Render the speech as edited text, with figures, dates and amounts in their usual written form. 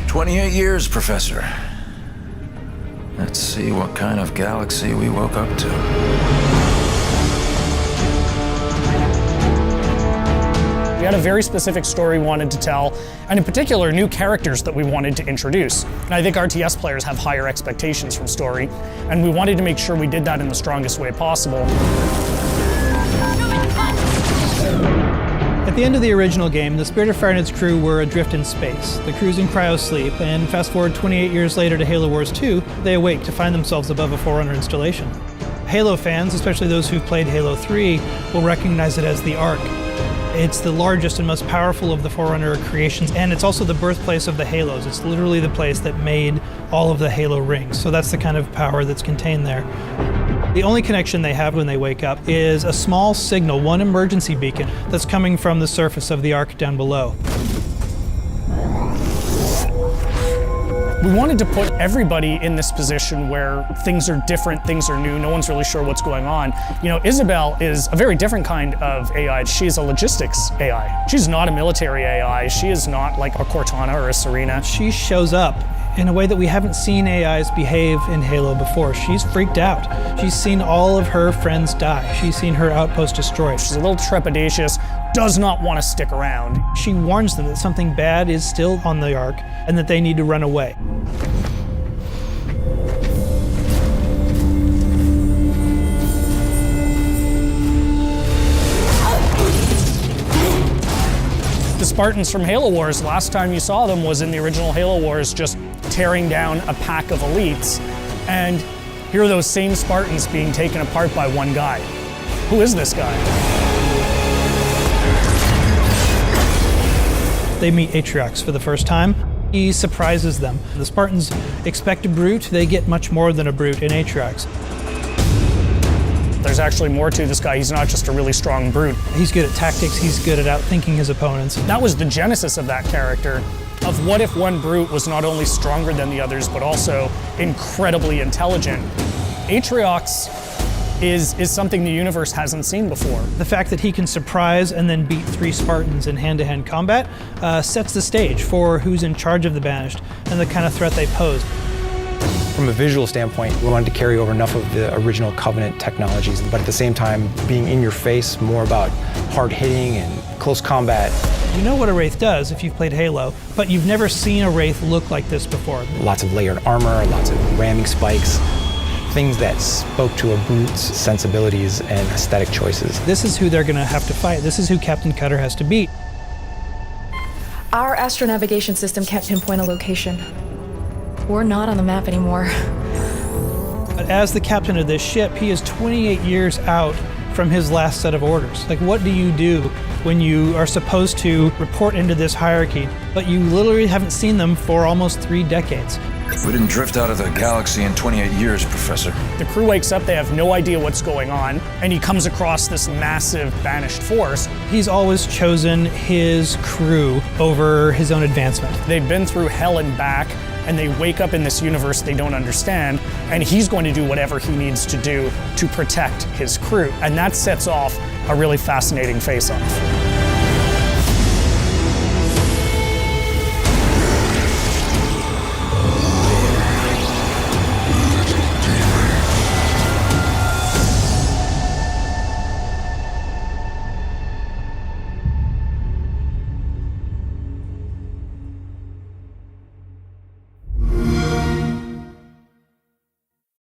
"28 years, Professor. Let's see what kind of galaxy we woke up to." We had a very specific story we wanted to tell, and in particular, new characters that we wanted to introduce. And I think RTS players have higher expectations from story, and we wanted to make sure we did that in the strongest way possible. At the end of the original game, the Spirit of Fire and its crew were adrift in space. The crew's in cryosleep, and fast forward 28 years later to Halo Wars 2, they awake to find themselves above a Forerunner installation. Halo fans, especially those who've played Halo 3, will recognize it as the Ark. It's the largest and most powerful of the Forerunner creations, and it's also the birthplace of the Halos. It's literally the place that made all of the Halo rings, so that's the kind of power that's contained there. The only connection they have when they wake up is a small signal, one emergency beacon, that's coming from the surface of the Ark down below. We wanted to put everybody in this position where things are different, things are new, no one's really sure what's going on. You know, Isabel is a very different kind of AI. She's a logistics AI. She's not a military AI. She is not like a Cortana or a Serena. She shows up in a way that we haven't seen AIs behave in Halo before. She's freaked out. She's seen all of her friends die. She's seen her outpost destroyed. She's a little trepidatious, does not want to stick around. She warns them that something bad is still on the Ark and that they need to run away. The Spartans from Halo Wars, last time you saw them was in the original Halo Wars, just tearing down a pack of elites. And here are those same Spartans being taken apart by one guy. Who is this guy? They meet Atriox for the first time. He surprises them. The Spartans expect a brute, they get much more than a brute in Atriox. There's actually more to this guy. He's not just a really strong brute. He's good at tactics, he's good at outthinking his opponents. That was the genesis of that character, of what if one brute was not only stronger than the others, but also incredibly intelligent. Atriox is something the universe hasn't seen before. The fact that he can surprise and then beat 3 Spartans in hand-to-hand combat sets the stage for who's in charge of the Banished and the kind of threat they pose. From a visual standpoint, we wanted to carry over enough of the original Covenant technologies, but at the same time, being in your face, more about hard hitting and close combat. You know what a Wraith does if you've played Halo, but you've never seen a Wraith look like this before. Lots of layered armor, lots of ramming spikes, things that spoke to a brute's sensibilities and aesthetic choices. This is who they're going to have to fight. This is who Captain Cutter has to beat. Our astronavigation system can't pinpoint a location. We're not on the map anymore. But as the captain of this ship, he is 28 years out from his last set of orders. Like, what do you do when you are supposed to report into this hierarchy, but you literally haven't seen them for almost 3 decades? We didn't drift out of the galaxy in 28 years, Professor. The crew wakes up, they have no idea what's going on, and he comes across this massive Banished force. He's always chosen his crew over his own advancement. They've been through hell and back, and they wake up in this universe they don't understand, and he's going to do whatever he needs to do to protect his crew. And that sets off a really fascinating face-off.